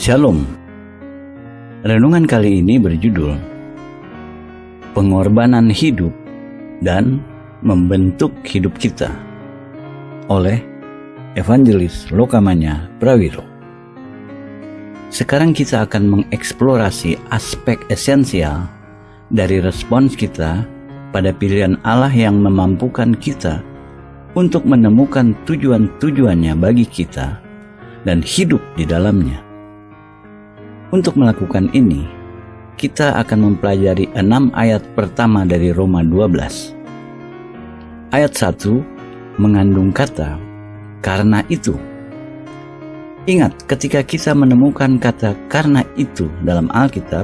Shalom. Renungan kali ini berjudul Pengorbanan Hidup dan Membentuk Hidup Kita oleh Evangelis Lokamanya Prawiro. Sekarang kita akan mengeksplorasi aspek esensial dari respons kita pada pilihan Allah yang memampukan kita untuk menemukan tujuan-tujuannya bagi kita dan hidup di dalamnya. Untuk melakukan ini, kita akan mempelajari 6 ayat pertama dari Roma 12. Ayat 1 mengandung kata, karena itu. Ingat, ketika kita menemukan kata karena itu dalam Alkitab,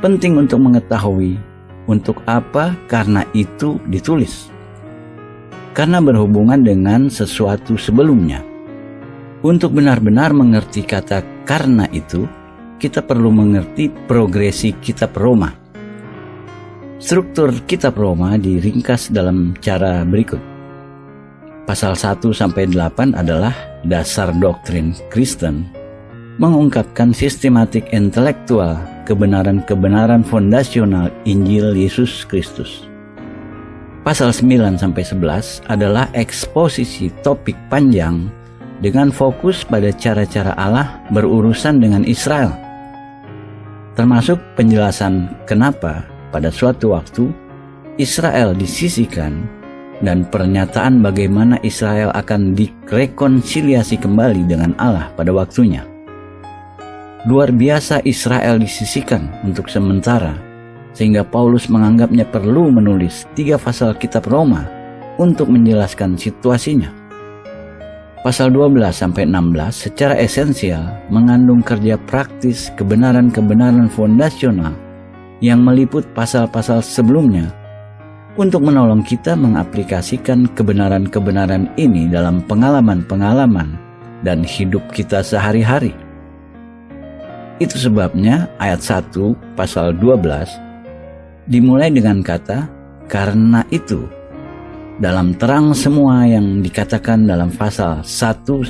penting untuk mengetahui untuk apa karena itu ditulis. Karena berhubungan dengan sesuatu sebelumnya. Untuk benar-benar mengerti kata karena itu, kita perlu mengerti progresi kitab Roma. Struktur kitab Roma diringkas dalam cara berikut. Pasal 1-8 adalah dasar doktrin Kristen, mengungkapkan sistematik intelektual kebenaran-kebenaran fondasional Injil Yesus Kristus. Pasal 9-11 adalah eksposisi topik panjang dengan fokus pada cara-cara Allah berurusan dengan Israel, termasuk penjelasan kenapa pada suatu waktu Israel disisihkan dan pernyataan bagaimana Israel akan direkonsiliasi kembali dengan Allah pada waktunya. Luar biasa Israel disisihkan untuk sementara, sehingga Paulus menganggapnya perlu menulis 3 pasal kitab Roma untuk menjelaskan situasinya. Pasal 12-16 secara esensial mengandung kerja praktis kebenaran-kebenaran fondasional yang meliput pasal-pasal sebelumnya untuk menolong kita mengaplikasikan kebenaran-kebenaran ini dalam pengalaman-pengalaman dan hidup kita sehari-hari. Itu sebabnya ayat 1 pasal 12 dimulai dengan kata karena itu, dalam terang semua yang dikatakan dalam pasal 1-11.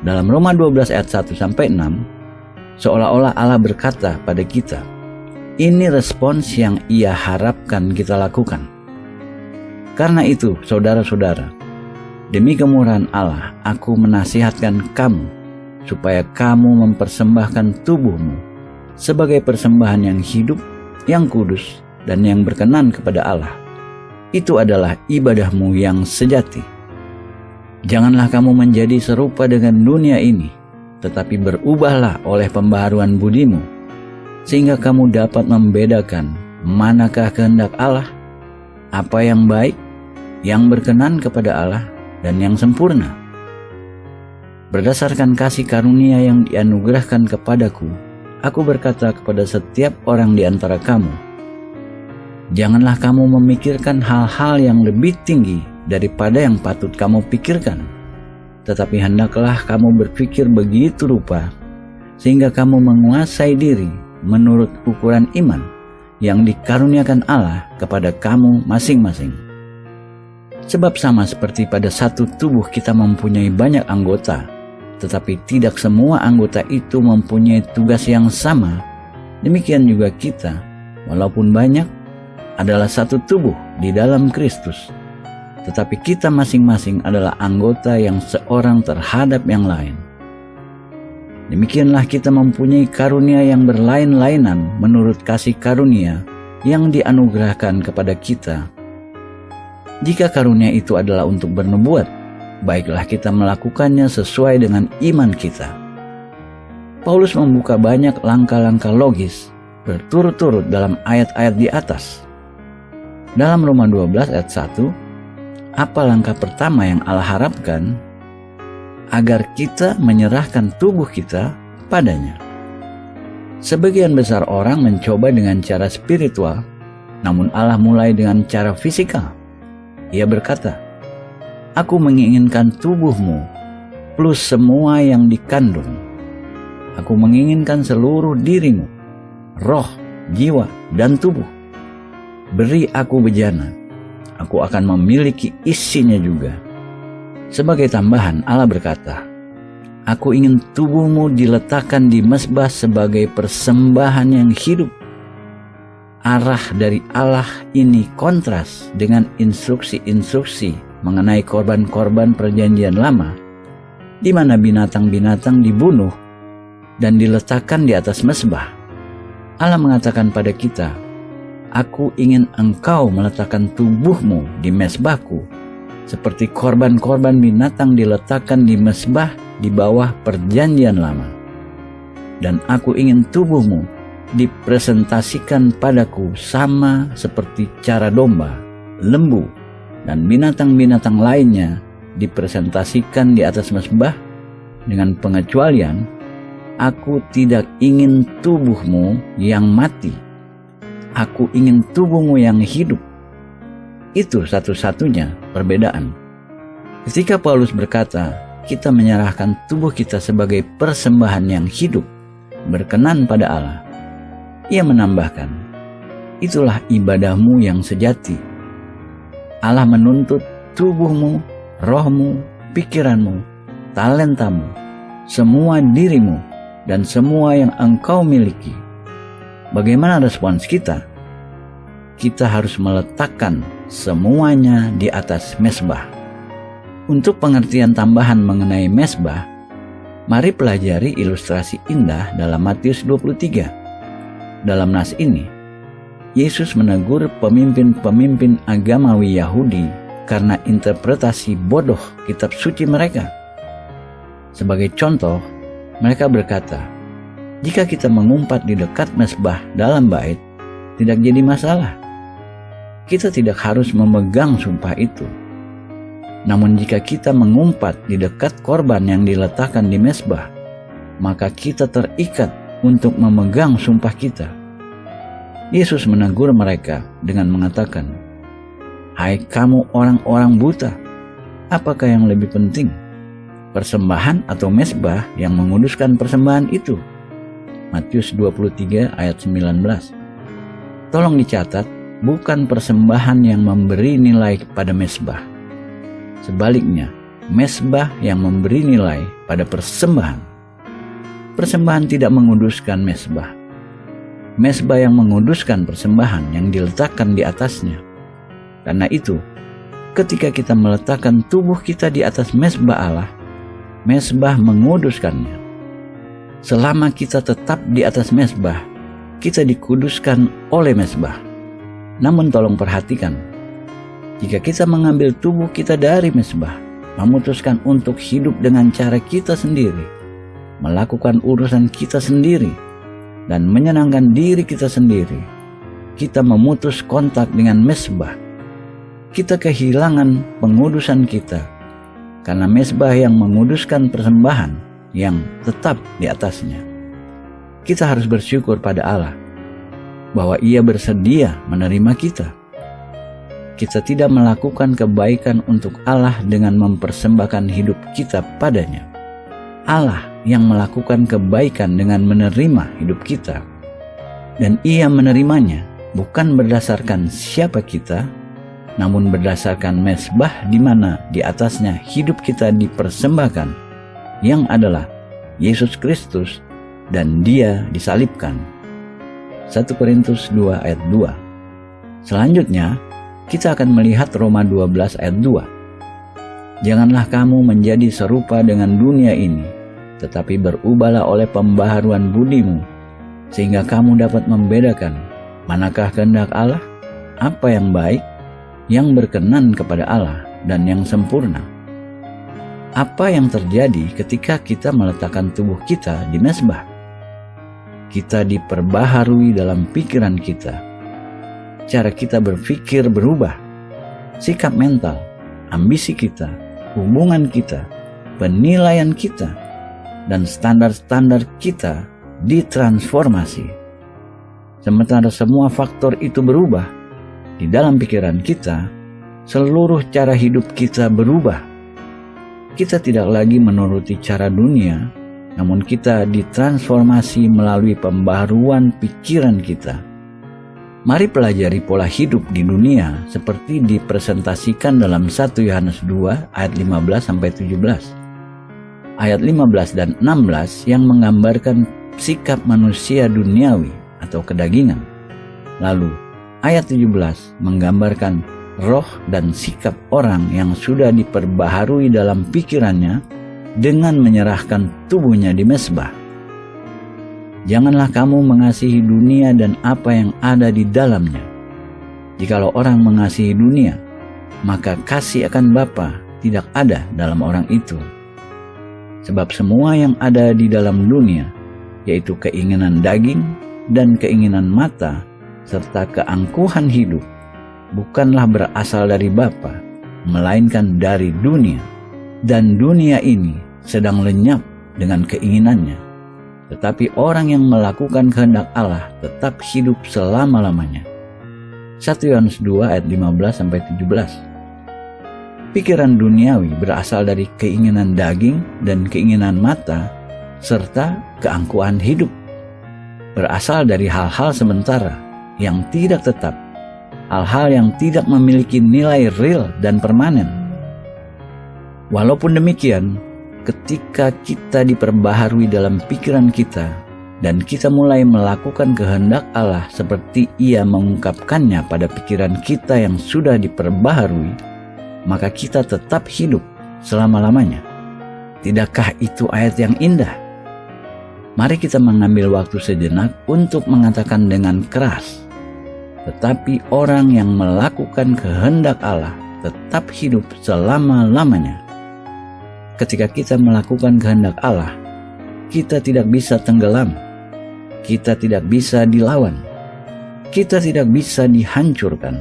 Dalam Roma 12 ayat 1-6, seolah-olah Allah berkata pada kita, ini respons yang Ia harapkan kita lakukan. Karena itu, saudara-saudara, demi kemurahan Allah, aku menasihatkan kamu, supaya kamu mempersembahkan tubuhmu sebagai persembahan yang hidup, yang kudus, dan yang berkenan kepada Allah. Itu adalah ibadahmu yang sejati. Janganlah kamu menjadi serupa dengan dunia ini, tetapi berubahlah oleh pembaharuan budimu, sehingga kamu dapat membedakan manakah kehendak Allah, apa yang baik, yang berkenan kepada Allah, dan yang sempurna. Berdasarkan kasih karunia yang dianugerahkan kepadaku, aku berkata kepada setiap orang di antara kamu, janganlah kamu memikirkan hal-hal yang lebih tinggi daripada yang patut kamu pikirkan. Tetapi hendaklah kamu berpikir begitu rupa, sehingga kamu menguasai diri menurut ukuran iman yang dikaruniakan Allah kepada kamu masing-masing. Sebab sama seperti pada satu tubuh kita mempunyai banyak anggota, tetapi tidak semua anggota itu mempunyai tugas yang sama, demikian juga kita, walaupun banyak, adalah satu tubuh di dalam Kristus, tetapi kita masing-masing adalah anggota yang seorang terhadap yang lain. Demikianlah kita mempunyai karunia yang berlain-lainan menurut kasih karunia yang dianugerahkan kepada kita. Jika karunia itu adalah untuk bernubuat, baiklah kita melakukannya sesuai dengan iman kita. Paulus membuka banyak langkah-langkah logis berturut-turut dalam ayat-ayat di atas. Dalam Roma 12 ayat 1, apa langkah pertama yang Allah harapkan? Agar kita menyerahkan tubuh kita padanya. Sebagian besar orang mencoba dengan cara spiritual, namun Allah mulai dengan cara fisikal. Ia berkata, aku menginginkan tubuhmu plus semua yang dikandung. Aku menginginkan seluruh dirimu, roh, jiwa, dan tubuh. Beri aku bejana, aku akan memiliki isinya juga. Sebagai tambahan, Allah berkata, Aku ingin tubuhmu diletakkan di mezbah sebagai persembahan yang hidup. Arah dari Allah ini kontras dengan instruksi-instruksi mengenai korban-korban perjanjian lama, di mana binatang-binatang dibunuh dan diletakkan di atas mezbah. Allah mengatakan pada kita, "Aku ingin engkau meletakkan tubuhmu di mezbahku, seperti korban-korban binatang diletakkan di mezbah di bawah perjanjian lama. Dan aku ingin tubuhmu dipresentasikan padaku sama seperti cara domba, lembu, dan binatang-binatang lainnya dipresentasikan di atas mezbah, dengan pengecualian, aku tidak ingin tubuhmu yang mati. Aku ingin tubuhmu yang hidup." Itu satu-satunya perbedaan. Ketika Paulus berkata, kita menyerahkan tubuh kita sebagai persembahan yang hidup, berkenan pada Allah, ia menambahkan, itulah ibadahmu yang sejati. Allah menuntut tubuhmu, rohmu, pikiranmu, talentamu, semua dirimu, dan semua yang engkau miliki. Bagaimana respons kita? Kita harus meletakkan semuanya di atas mezbah. Untuk pengertian tambahan mengenai mezbah, mari pelajari ilustrasi indah dalam Matius 23. Dalam nas ini, Yesus menegur pemimpin-pemimpin agamawi Yahudi karena interpretasi bodoh kitab suci mereka. Sebagai contoh, mereka berkata, jika kita mengumpat di dekat mezbah dalam bait, tidak jadi masalah. Kita tidak harus memegang sumpah itu. Namun jika kita mengumpat di dekat korban yang diletakkan di mezbah, maka kita terikat untuk memegang sumpah kita. Yesus menegur mereka dengan mengatakan, "Hai kamu orang-orang buta, apakah yang lebih penting? Persembahan atau mezbah yang menguduskan persembahan itu?" Matius 23 ayat 19. Tolong dicatat, bukan persembahan yang memberi nilai pada mezbah. Sebaliknya, mezbah yang memberi nilai pada persembahan. Persembahan tidak menguduskan mezbah. Mezbah yang menguduskan persembahan yang diletakkan di atasnya. Karena itu, ketika kita meletakkan tubuh kita di atas mezbah Allah, mezbah menguduskannya. Selama kita tetap di atas mezbah, kita dikuduskan oleh mezbah. Namun tolong perhatikan, jika kita mengambil tubuh kita dari mezbah, memutuskan untuk hidup dengan cara kita sendiri, melakukan urusan kita sendiri, dan menyenangkan diri kita sendiri, kita memutus kontak dengan mezbah. Kita kehilangan pengudusan kita, karena mezbah yang menguduskan persembahan yang tetap di atasnya. Kita harus bersyukur pada Allah bahwa Ia bersedia menerima kita. Kita tidak melakukan kebaikan untuk Allah dengan mempersembahkan hidup kita padanya. Allah yang melakukan kebaikan dengan menerima hidup kita. Dan Ia menerimanya bukan berdasarkan siapa kita, namun berdasarkan mezbah di mana di atasnya hidup kita dipersembahkan, yang adalah Yesus Kristus, dan Dia disalibkan. 1 Korintus 2 ayat 2. Selanjutnya, kita akan melihat Roma 12 ayat 2. Janganlah kamu menjadi serupa dengan dunia ini, tetapi berubahlah oleh pembaharuan budimu, sehingga kamu dapat membedakan manakah kehendak Allah, apa yang baik, yang berkenan kepada Allah, dan yang sempurna. Apa yang terjadi ketika kita meletakkan tubuh kita di mezbah? Kita diperbaharui dalam pikiran kita. Cara kita berpikir berubah. Sikap mental, ambisi kita, hubungan kita, penilaian kita, dan standar-standar kita ditransformasi. Sementara semua faktor itu berubah, di dalam pikiran kita, seluruh cara hidup kita berubah. Kita tidak lagi menuruti cara dunia, namun kita ditransformasi melalui pembaharuan pikiran kita. Mari pelajari pola hidup di dunia seperti dipresentasikan dalam 1 Yohanes 2 ayat 15-17. ayat 15 dan 16 yang menggambarkan sikap manusia duniawi atau kedagingan. Lalu ayat 17 menggambarkan roh dan sikap orang yang sudah diperbaharui dalam pikirannya dengan menyerahkan tubuhnya di mezbah. Janganlah kamu mengasihi dunia dan apa yang ada di dalamnya. Jikalau orang mengasihi dunia, maka kasih akan Bapa tidak ada dalam orang itu. Sebab semua yang ada di dalam dunia, yaitu keinginan daging dan keinginan mata, serta keangkuhan hidup, bukanlah berasal dari Bapa, melainkan dari dunia. Dan dunia ini sedang lenyap dengan keinginannya. Tetapi orang yang melakukan kehendak Allah tetap hidup selama-lamanya. 1 Yohanes 2 ayat 15-17. Pikiran duniawi berasal dari keinginan daging dan keinginan mata, serta keangkuhan hidup. Berasal dari hal-hal sementara yang tidak tetap, hal-hal yang tidak memiliki nilai real dan permanen. Walaupun demikian, ketika kita diperbaharui dalam pikiran kita dan kita mulai melakukan kehendak Allah seperti Ia mengungkapkannya pada pikiran kita yang sudah diperbaharui, maka kita tetap hidup selama-lamanya. Tidakkah itu ayat yang indah? Mari kita mengambil waktu sejenak untuk mengatakan dengan keras, tetapi orang yang melakukan kehendak Allah tetap hidup selama-lamanya. Ketika kita melakukan kehendak Allah, kita tidak bisa tenggelam, kita tidak bisa dilawan, kita tidak bisa dihancurkan.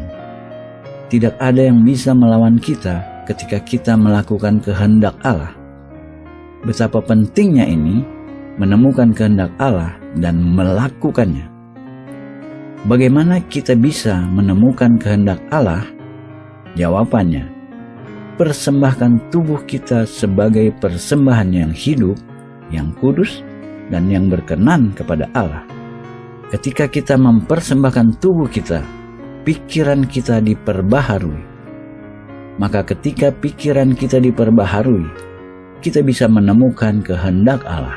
Tidak ada yang bisa melawan kita ketika kita melakukan kehendak Allah. Betapa pentingnya ini, menemukan kehendak Allah dan melakukannya. Bagaimana kita bisa menemukan kehendak Allah? Jawabannya, persembahkan tubuh kita sebagai persembahan yang hidup, yang kudus, dan yang berkenan kepada Allah. Ketika kita mempersembahkan tubuh kita, pikiran kita diperbaharui. Maka ketika pikiran kita diperbaharui, kita bisa menemukan kehendak Allah.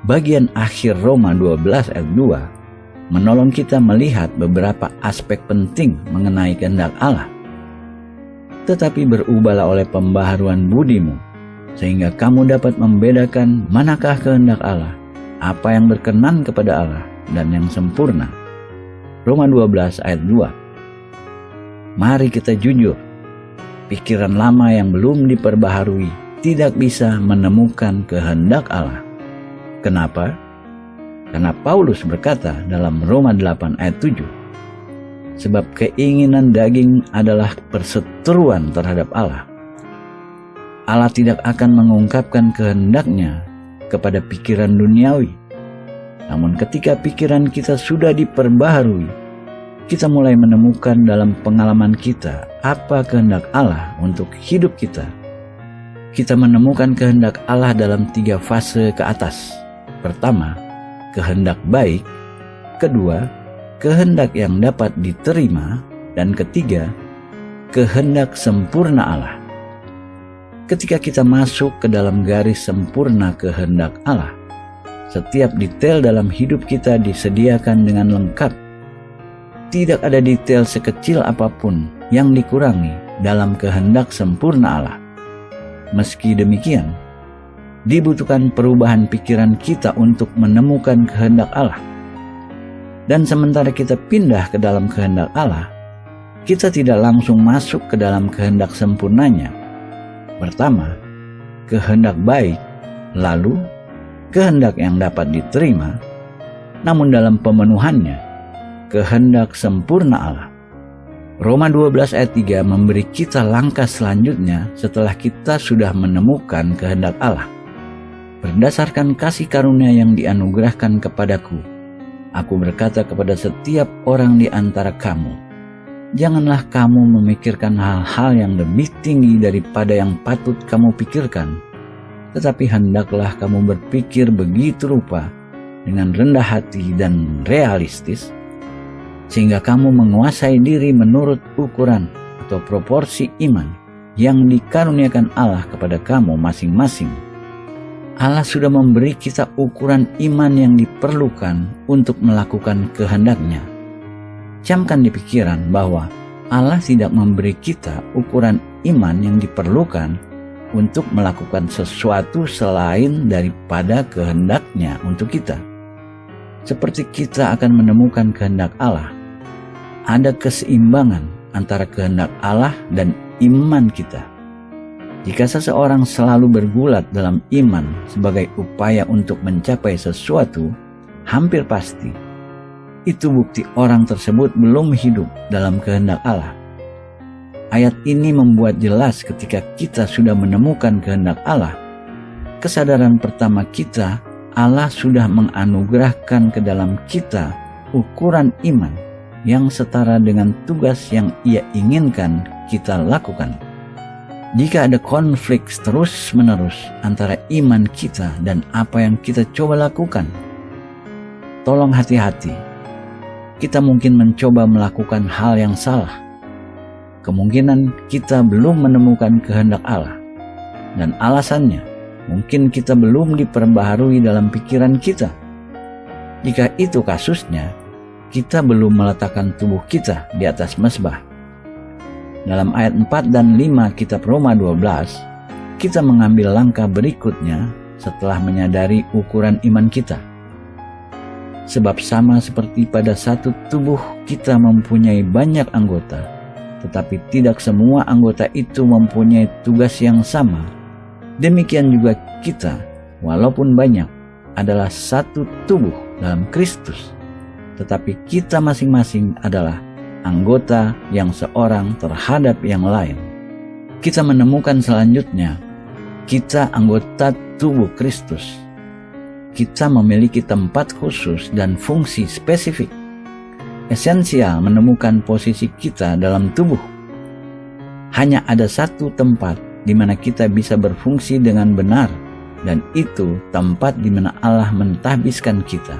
Bagian akhir Roma 12 ayat 2 menolong kita melihat beberapa aspek penting mengenai kehendak Allah. Tetapi berubahlah oleh pembaharuan budimu, sehingga kamu dapat membedakan manakah kehendak Allah, apa yang berkenan kepada Allah, dan yang sempurna. Roma 12 ayat 2. Mari kita jujur, pikiran lama yang belum diperbaharui tidak bisa menemukan kehendak Allah. Kenapa? Karena Paulus berkata dalam Roma 8 ayat 7, sebab keinginan daging adalah perseteruan terhadap Allah. Allah tidak akan mengungkapkan kehendaknya kepada pikiran duniawi. Namun ketika pikiran kita sudah diperbaharui, kita mulai menemukan dalam pengalaman kita apa kehendak Allah untuk hidup kita. Kita menemukan kehendak Allah dalam 3 fase ke atas. Pertama, kehendak baik. Kedua, kehendak yang dapat diterima. Dan ketiga, kehendak sempurna Allah. Ketika kita masuk ke dalam garis sempurna kehendak Allah, setiap detail dalam hidup kita disediakan dengan lengkap. Tidak ada detail sekecil apapun yang dikurangi dalam kehendak sempurna Allah. Meski demikian, dibutuhkan perubahan pikiran kita untuk menemukan kehendak Allah. Dan sementara kita pindah ke dalam kehendak Allah, kita tidak langsung masuk ke dalam kehendak sempurnanya. Pertama, kehendak baik, lalu kehendak yang dapat diterima, namun dalam pemenuhannya, kehendak sempurna Allah. Roma 12 ayat 3 memberi kita langkah selanjutnya setelah kita sudah menemukan kehendak Allah. Berdasarkan kasih karunia yang dianugerahkan kepadaku, aku berkata kepada setiap orang di antara kamu, janganlah kamu memikirkan hal-hal yang lebih tinggi daripada yang patut kamu pikirkan, tetapi hendaklah kamu berpikir begitu rupa dengan rendah hati dan realistis, sehingga kamu menguasai diri menurut ukuran atau proporsi iman yang dikaruniakan Allah kepada kamu masing-masing. Allah sudah memberi kita ukuran iman yang diperlukan untuk melakukan kehendak-Nya. Camkan di pikiran bahwa Allah tidak memberi kita ukuran iman yang diperlukan untuk melakukan sesuatu selain daripada kehendak-Nya untuk kita. Seperti kita akan menemukan kehendak Allah, ada keseimbangan antara kehendak Allah dan iman kita. Jika seseorang selalu bergulat dalam iman sebagai upaya untuk mencapai sesuatu, hampir pasti itu bukti orang tersebut belum hidup dalam kehendak Allah. Ayat ini membuat jelas ketika kita sudah menemukan kehendak Allah, kesadaran pertama kita, Allah sudah menganugerahkan ke dalam kita ukuran iman yang setara dengan tugas yang Ia inginkan kita lakukan. Jika ada konflik terus-menerus antara iman kita dan apa yang kita coba lakukan, tolong hati-hati. Kita mungkin mencoba melakukan hal yang salah. Kemungkinan kita belum menemukan kehendak Allah. Dan alasannya, mungkin kita belum diperbaharui dalam pikiran kita. Jika itu kasusnya, kita belum meletakkan tubuh kita di atas mezbah. Dalam ayat 4 dan 5 kitab Roma 12, kita mengambil langkah berikutnya setelah menyadari ukuran iman kita. Sebab sama seperti pada satu tubuh kita mempunyai banyak anggota, tetapi tidak semua anggota itu mempunyai tugas yang sama. Demikian juga kita, walaupun banyak, adalah satu tubuh dalam Kristus, tetapi kita masing-masing adalah anggota yang seorang terhadap yang lain. Kita menemukan selanjutnya, kita anggota tubuh Kristus. Kita memiliki tempat khusus dan fungsi spesifik. Esensial menemukan posisi kita dalam tubuh. Hanya ada satu tempat di mana kita bisa berfungsi dengan benar, dan itu tempat di mana Allah mentahbiskan kita.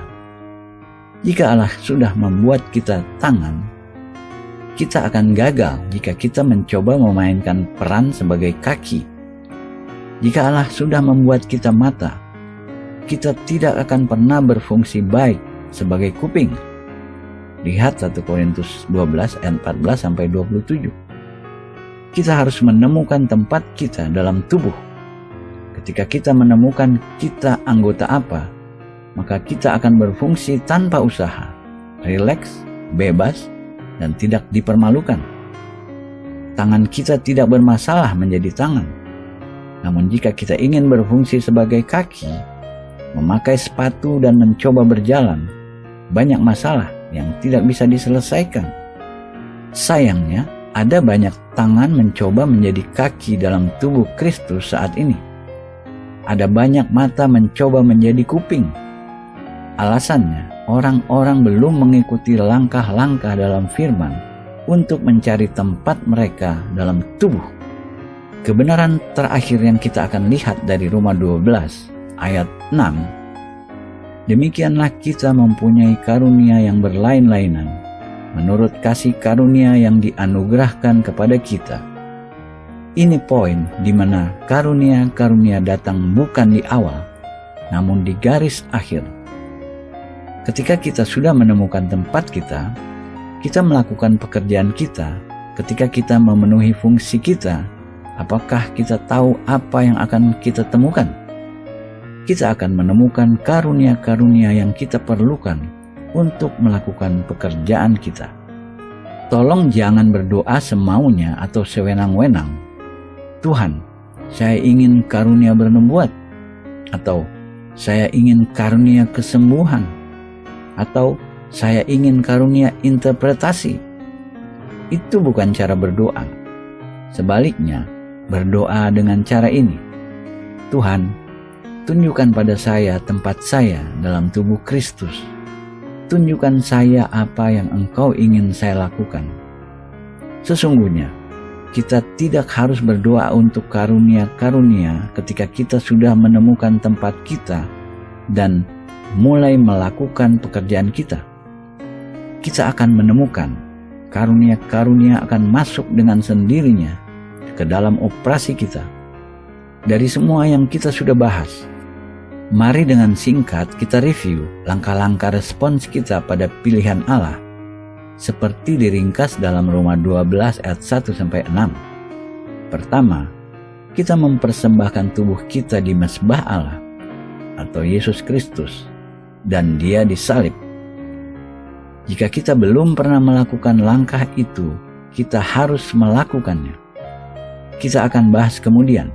Jika Allah sudah membuat kita tangan, kita akan gagal jika kita mencoba memainkan peran sebagai kaki. Jika Allah sudah membuat kita mata, kita tidak akan pernah berfungsi baik sebagai kuping. Lihat 1 Korintus 12 ayat 14-27. Kita harus menemukan tempat kita dalam tubuh. Ketika kita menemukan kita anggota apa, maka kita akan berfungsi tanpa usaha, rileks, bebas, dan tidak dipermalukan. Tangan kita tidak bermasalah menjadi tangan. Namun jika kita ingin berfungsi sebagai kaki, memakai sepatu dan mencoba berjalan, banyak masalah yang tidak bisa diselesaikan. Sayangnya, ada banyak tangan mencoba menjadi kaki dalam tubuh Kristus saat ini. Ada banyak mata mencoba menjadi kuping. Alasannya, orang-orang belum mengikuti langkah-langkah dalam firman untuk mencari tempat mereka dalam tubuh. Kebenaran terakhir yang kita akan lihat dari Roma 12 ayat 6. Demikianlah kita mempunyai karunia yang berlain-lainan, menurut kasih karunia yang dianugerahkan kepada kita. Ini poin di mana karunia-karunia datang bukan di awal, namun di garis akhir. Ketika kita sudah menemukan tempat kita melakukan pekerjaan kita. Ketika kita memenuhi fungsi kita, apakah kita tahu apa yang akan kita temukan? Kita akan menemukan karunia-karunia yang kita perlukan untuk melakukan pekerjaan kita. Tolong jangan berdoa semaunya atau sewenang-wenang. Tuhan, saya ingin karunia bernubuat, atau saya ingin karunia kesembuhan, atau saya ingin karunia interpretasi. Itu bukan cara berdoa. Sebaliknya, berdoa dengan cara ini. Tuhan, tunjukkan pada saya tempat saya dalam tubuh Kristus. Tunjukkan saya apa yang Engkau ingin saya lakukan. Sesungguhnya, kita tidak harus berdoa untuk karunia-karunia ketika kita sudah menemukan tempat kita dan mulai melakukan pekerjaan kita. Kita akan menemukan karunia-karunia akan masuk dengan sendirinya ke dalam operasi kita. Dari semua yang kita sudah bahas, Mari dengan singkat kita review langkah-langkah respons kita pada pilihan Allah seperti diringkas dalam Roma 12 ayat 1-6. Pertama, kita mempersembahkan tubuh kita di mezbah Allah atau Yesus Kristus dan Dia disalib. Jika kita belum pernah melakukan langkah itu, kita harus melakukannya. Kita akan bahas kemudian.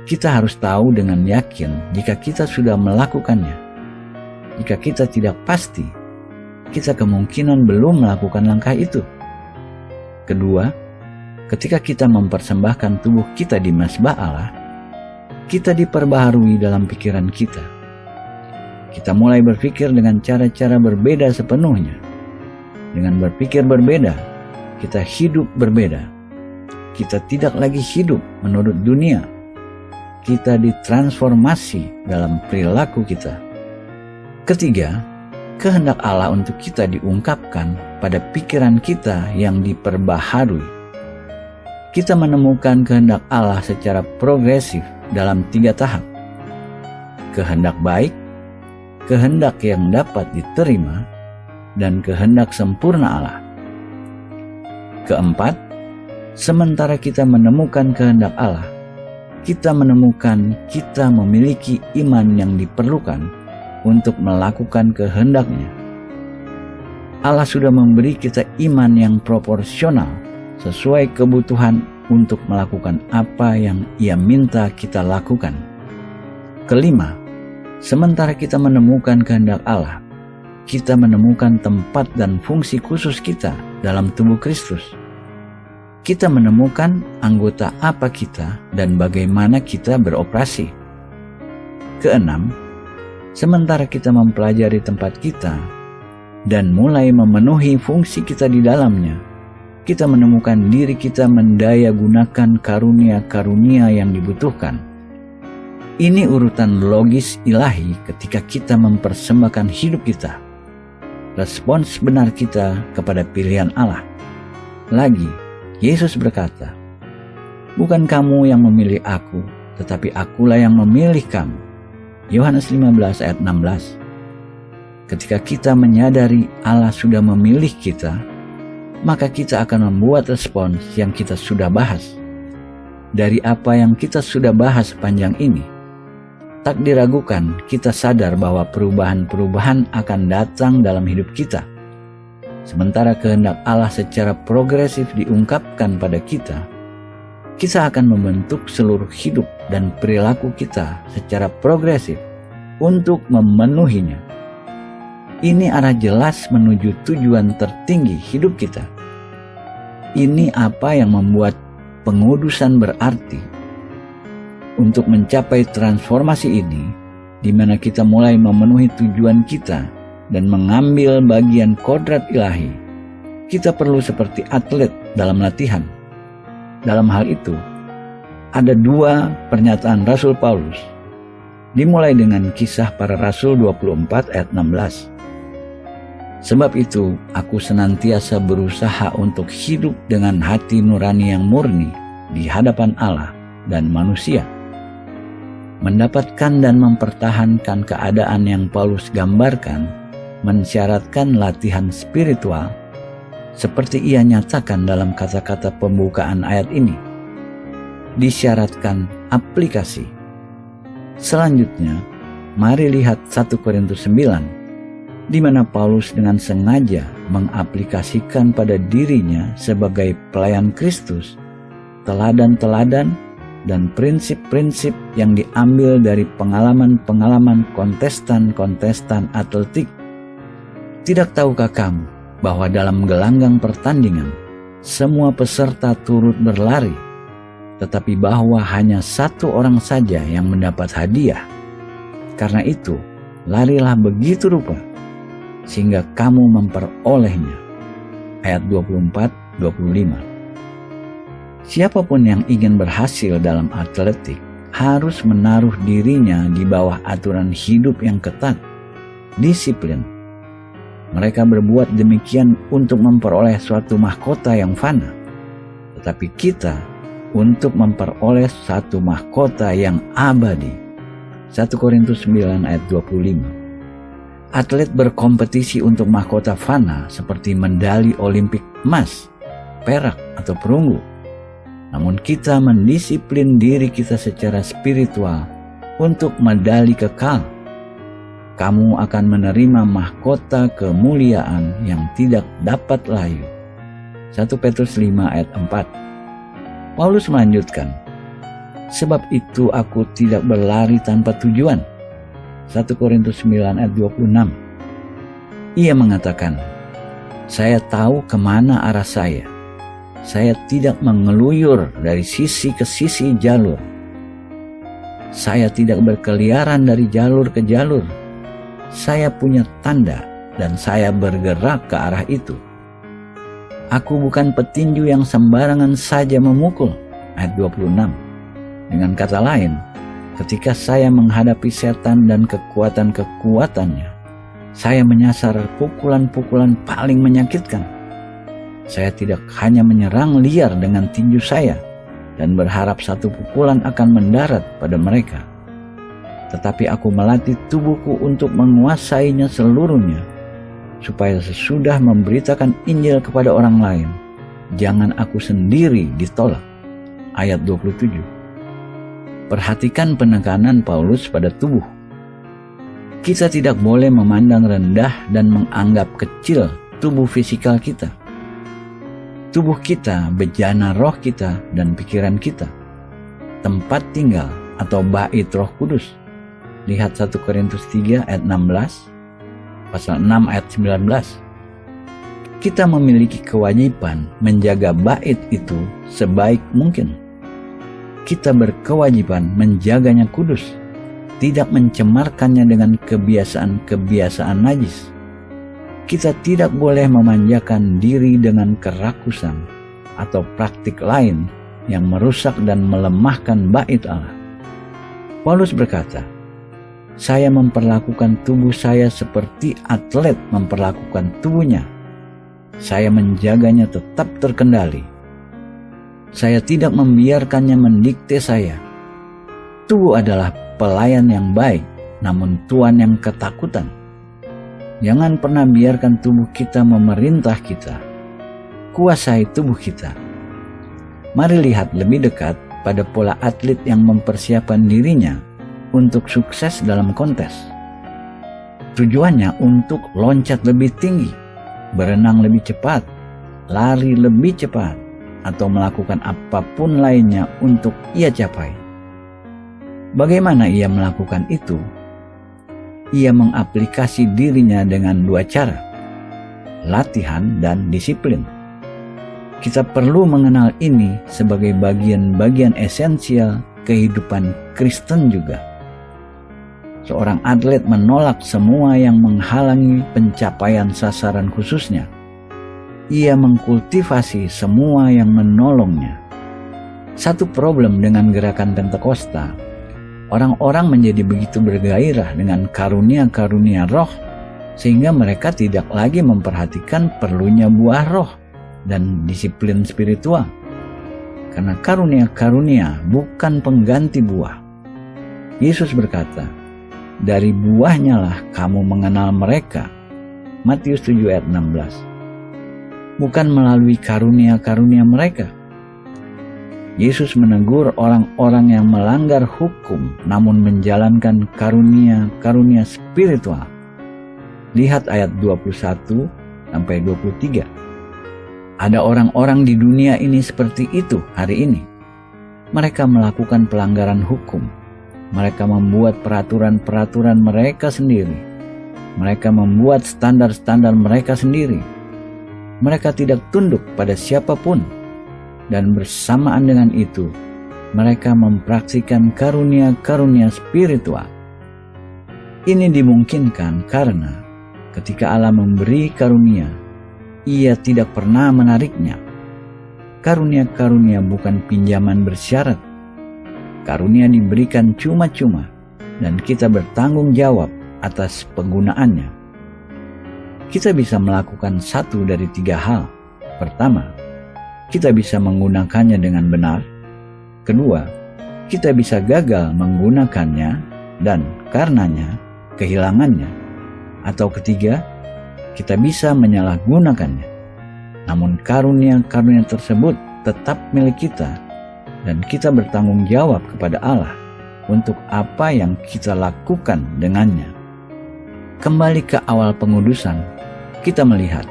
Kita harus tahu dengan yakin jika kita sudah melakukannya. Jika kita tidak pasti, kita kemungkinan belum melakukan langkah itu. Kedua, ketika kita mempersembahkan tubuh kita di mezbah Allah, kita diperbaharui dalam pikiran kita. Kita mulai berpikir dengan cara-cara berbeda sepenuhnya. Dengan berpikir berbeda, kita hidup berbeda. Kita tidak lagi hidup menurut dunia. Kita ditransformasi dalam perilaku kita. Ketiga, kehendak Allah untuk kita diungkapkan pada pikiran kita yang diperbaharui. Kita menemukan kehendak Allah secara progresif dalam 3 tahap. Kehendak baik, kehendak yang dapat diterima, dan kehendak sempurna Allah. Keempat, sementara kita menemukan kehendak Allah, kita menemukan kita memiliki iman yang diperlukan untuk melakukan kehendak-Nya. Allah sudah memberi kita iman yang proporsional sesuai kebutuhan untuk melakukan apa yang Ia minta kita lakukan. Kelima, sementara kita menemukan kehendak Allah, kita menemukan tempat dan fungsi khusus kita dalam tubuh Kristus. Kita menemukan anggota apa kita dan bagaimana kita beroperasi. Keenam, sementara kita mempelajari tempat kita dan mulai memenuhi fungsi kita di dalamnya, kita menemukan diri kita mendaya gunakan karunia-karunia yang dibutuhkan. Ini urutan logis ilahi ketika kita mempersembahkan hidup kita. Respons benar kita kepada pilihan Allah. Lagi, Yesus berkata, "Bukan kamu yang memilih aku, tetapi akulah yang memilih kamu." Yohanes 15 ayat 16. Ketika kita menyadari Allah sudah memilih kita, maka kita akan membuat respons yang kita sudah bahas. Dari apa yang kita sudah bahas sepanjang ini, tak diragukan kita sadar bahwa perubahan-perubahan akan datang dalam hidup kita. Sementara kehendak Allah secara progresif diungkapkan pada kita, kita akan membentuk seluruh hidup dan perilaku kita secara progresif untuk memenuhinya. Ini arah jelas menuju tujuan tertinggi hidup kita. Ini apa yang membuat pengudusan berarti. Untuk mencapai transformasi ini, di mana kita mulai memenuhi tujuan kita dan mengambil bagian kodrat ilahi, kita perlu seperti atlet dalam latihan. Dalam hal itu, ada 2 pernyataan Rasul Paulus, dimulai dengan Kisah Para Rasul 24 ayat 16. Sebab itu, aku senantiasa berusaha untuk hidup dengan hati nurani yang murni di hadapan Allah dan manusia. Mendapatkan dan mempertahankan keadaan yang Paulus gambarkan mensyaratkan latihan spiritual seperti ia nyatakan dalam kata-kata pembukaan ayat ini. Disyaratkan aplikasi. Selanjutnya, mari lihat 1 Korintus 9, di mana Paulus dengan sengaja mengaplikasikan pada dirinya sebagai pelayan Kristus teladan-teladan dan prinsip-prinsip yang diambil dari pengalaman-pengalaman kontestan-kontestan atletik. Tidak tahukah kamu bahwa dalam gelanggang pertandingan semua peserta turut berlari, tetapi bahwa hanya 1 orang saja yang mendapat hadiah? Karena itu, larilah begitu rupa sehingga kamu memperolehnya. Ayat 24-25. Siapapun yang ingin berhasil dalam atletik harus menaruh dirinya di bawah aturan hidup yang ketat, disiplin. Mereka berbuat demikian untuk memperoleh suatu mahkota yang fana. Tetapi kita untuk memperoleh satu mahkota yang abadi. 1 Korintus 9 ayat 25. Atlet berkompetisi untuk mahkota fana seperti medali Olimpik emas, perak, atau perunggu. Namun kita mendisiplin diri kita secara spiritual untuk medali kekal. Kamu akan menerima mahkota kemuliaan yang tidak dapat layu. 1 Petrus 5 ayat 4. Paulus melanjutkan, sebab itu aku tidak berlari tanpa tujuan. 1 Korintus 9 ayat 26. Ia mengatakan, saya tahu kemana arah saya. Saya tidak mengeluyur dari sisi ke sisi jalur. Saya tidak berkeliaran dari jalur ke jalur. Saya punya tanda dan saya bergerak ke arah itu. Aku bukan petinju yang sembarangan saja memukul. Ayat 26. Dengan kata lain, ketika saya menghadapi setan dan kekuatan-kekuatannya, saya menyasar pukulan-pukulan paling menyakitkan. Saya tidak hanya menyerang liar dengan tinju saya dan berharap satu pukulan akan mendarat pada mereka, tetapi aku melatih tubuhku untuk menguasainya seluruhnya, supaya sesudah memberitakan Injil kepada orang lain, jangan aku sendiri ditolak. Ayat 27. Perhatikan penekanan Paulus pada tubuh. Kita tidak boleh memandang rendah dan menganggap kecil tubuh fisikal kita. Tubuh kita bejana roh kita dan pikiran kita, tempat tinggal atau bait Roh Kudus. Lihat 1 Korintus 3 ayat 16, pasal 6 ayat 19. Kita memiliki kewajiban menjaga bait itu sebaik mungkin. Kita berkewajiban menjaganya kudus, tidak mencemarkannya dengan kebiasaan-kebiasaan najis. Kita tidak boleh memanjakan diri dengan kerakusan atau praktik lain yang merusak dan melemahkan bait Allah. Paulus berkata, saya memperlakukan tubuh saya seperti atlet memperlakukan tubuhnya. Saya menjaganya tetap terkendali. Saya tidak membiarkannya mendikte saya. Tubuh adalah pelayan yang baik, namun tuan yang ketakutan. Jangan pernah biarkan tubuh kita memerintah kita. Kuasai tubuh kita. Mari lihat lebih dekat pada pola atlet yang mempersiapkan dirinya untuk sukses dalam kontes. Tujuannya untuk loncat lebih tinggi, berenang lebih cepat, lari lebih cepat, atau melakukan apapun lainnya untuk ia capai. Bagaimana ia melakukan itu? Ia mengaplikasi dirinya dengan dua cara, latihan dan disiplin. Kita perlu mengenal ini sebagai bagian-bagian esensial kehidupan Kristen juga. Seorang atlet menolak semua yang menghalangi pencapaian sasaran khususnya. Ia mengkultivasi semua yang menolongnya. Satu problem dengan gerakan Pentakosta, orang-orang menjadi begitu bergairah dengan karunia-karunia roh, sehingga mereka tidak lagi memperhatikan perlunya buah roh dan disiplin spiritual. Karena karunia-karunia bukan pengganti buah. Yesus berkata, dari buahnya lah kamu mengenal mereka. Matius 7 ayat 16. Bukan melalui karunia-karunia mereka. Yesus menegur orang-orang yang melanggar hukum namun menjalankan karunia-karunia spiritual. Lihat ayat 21 sampai 23. Ada orang-orang di dunia ini seperti itu hari ini. Mereka melakukan pelanggaran hukum. Mereka membuat peraturan-peraturan mereka sendiri. Mereka membuat standar-standar mereka sendiri. Mereka tidak tunduk pada siapapun. Dan bersamaan dengan itu, mereka mempraktikkan karunia-karunia spiritual. Ini dimungkinkan karena ketika Allah memberi karunia, Ia tidak pernah menariknya. Karunia-karunia bukan pinjaman bersyarat. Karunia diberikan cuma-cuma dan kita bertanggung jawab atas penggunaannya. Kita bisa melakukan satu dari tiga hal. Pertama, kita bisa menggunakannya dengan benar. Kedua, kita bisa gagal menggunakannya. dan karenanya kehilangannya. Atau ketiga, kita bisa menyalahgunakannya. Namun karunia-karunia tersebut tetap milik kita, dan kita bertanggung jawab kepada Allah untuk apa yang kita lakukan dengannya. Kembali ke awal pengudusan, kita melihat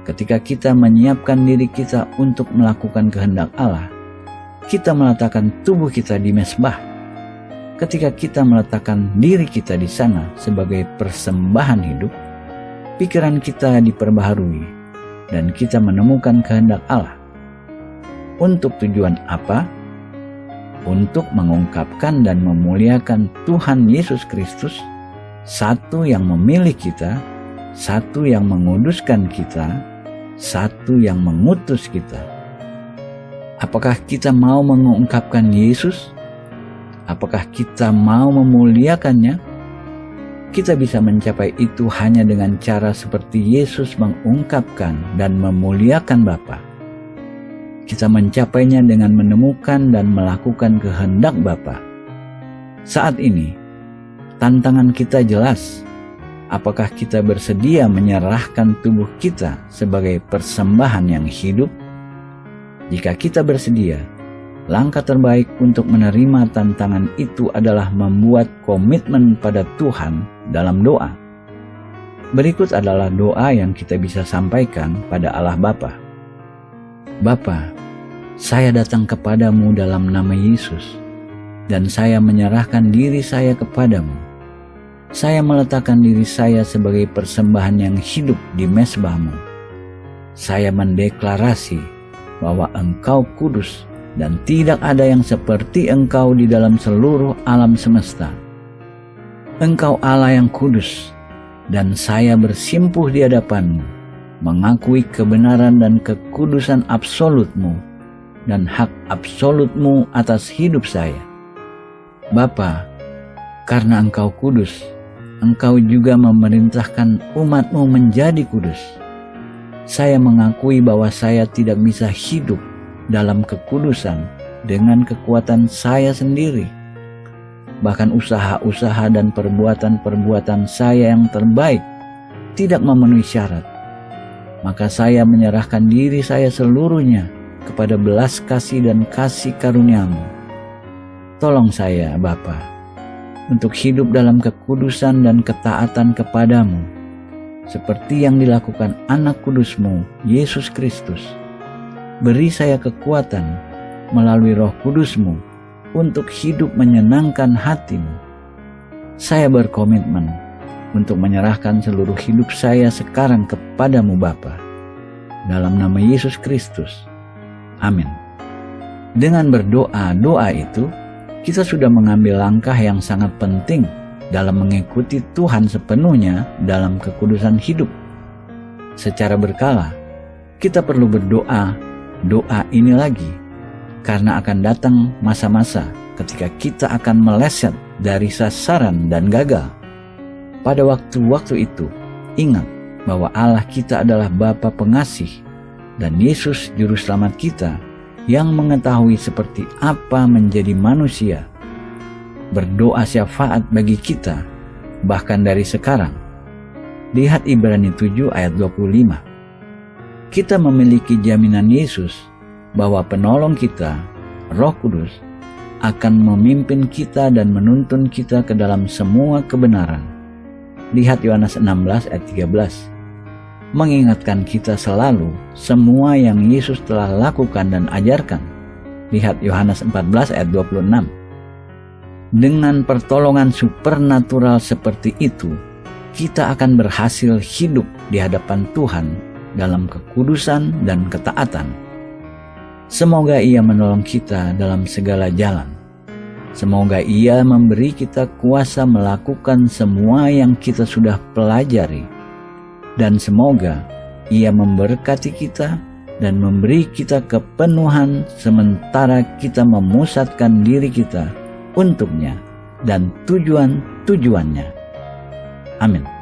ketika kita menyiapkan diri kita untuk melakukan kehendak Allah, kita meletakkan tubuh kita di mezbah. Ketika kita meletakkan diri kita di sana sebagai persembahan hidup, pikiran kita diperbaharui dan kita menemukan kehendak Allah. Untuk tujuan apa? Untuk mengungkapkan dan memuliakan Tuhan Yesus Kristus, satu yang memilih kita, satu yang menguduskan kita, satu yang mengutus kita. Apakah kita mau mengungkapkan Yesus? Apakah kita mau memuliakannya? Kita bisa mencapai itu hanya dengan cara seperti Yesus mengungkapkan dan memuliakan Bapa. Kita mencapainya dengan menemukan dan melakukan kehendak Bapa. Saat ini, tantangan kita jelas. Apakah kita bersedia menyerahkan tubuh kita sebagai persembahan yang hidup? Jika kita bersedia, langkah terbaik untuk menerima tantangan itu adalah membuat komitmen pada Tuhan dalam doa. Berikut adalah doa yang kita bisa sampaikan pada Allah Bapa. Bapa, saya datang kepadamu dalam nama Yesus, dan saya menyerahkan diri saya kepadamu. Saya meletakkan diri saya sebagai persembahan yang hidup di mezbahmu. Saya mendeklarasi bahwa Engkau kudus dan tidak ada yang seperti Engkau di dalam seluruh alam semesta. Engkau Allah yang kudus, dan saya bersimpuh di hadapan-Mu, mengakui kebenaran dan kekudusan absolut-Mu dan hak absolut-Mu atas hidup saya. Bapa, karena Engkau kudus, Engkau juga memerintahkan umat-Mu menjadi kudus. Saya mengakui bahwa saya tidak bisa hidup dalam kekudusan dengan kekuatan saya sendiri. Bahkan usaha-usaha dan perbuatan-perbuatan saya yang terbaik tidak memenuhi syarat. Maka saya menyerahkan diri saya seluruhnya kepada belas kasih dan kasih karunia-Mu. Tolong saya, Bapa, untuk hidup dalam kekudusan dan ketaatan kepadamu, seperti yang dilakukan anak kudus-Mu, Yesus Kristus. Beri saya kekuatan melalui Roh Kudus-Mu untuk hidup menyenangkan hati-Mu. Saya berkomitmen untuk menyerahkan seluruh hidup saya sekarang kepadamu Bapa. Dalam nama Yesus Kristus. Amin. Dengan berdoa-doa itu, kita sudah mengambil langkah yang sangat penting dalam mengikuti Tuhan sepenuhnya dalam kekudusan hidup. Secara berkala, kita perlu berdoa doa ini lagi, karena akan datang masa-masa ketika kita akan meleset dari sasaran dan gagal. Pada waktu-waktu itu, ingat bahwa Allah kita adalah Bapa pengasih, dan Yesus Juru Selamat kita yang mengetahui seperti apa menjadi manusia. Berdoa syafaat bagi kita, bahkan dari sekarang. Lihat Ibrani 7 ayat 25. Kita memiliki jaminan Yesus bahwa penolong kita, Roh Kudus, akan memimpin kita dan menuntun kita ke dalam semua kebenaran. Lihat Yohanes 16 ayat 13. Mengingatkan kita selalu semua yang Yesus telah lakukan dan ajarkan. Lihat Yohanes 14 ayat 26. Dengan pertolongan supernatural seperti itu, kita akan berhasil hidup di hadapan Tuhan dalam kekudusan dan ketaatan. Semoga Ia menolong kita dalam segala jalan. Semoga Ia memberi kita kuasa melakukan semua yang kita sudah pelajari. Dan semoga Ia memberkati kita dan memberi kita kepenuhan sementara kita memusatkan diri kita untuknya dan tujuan-tujuannya. Amin.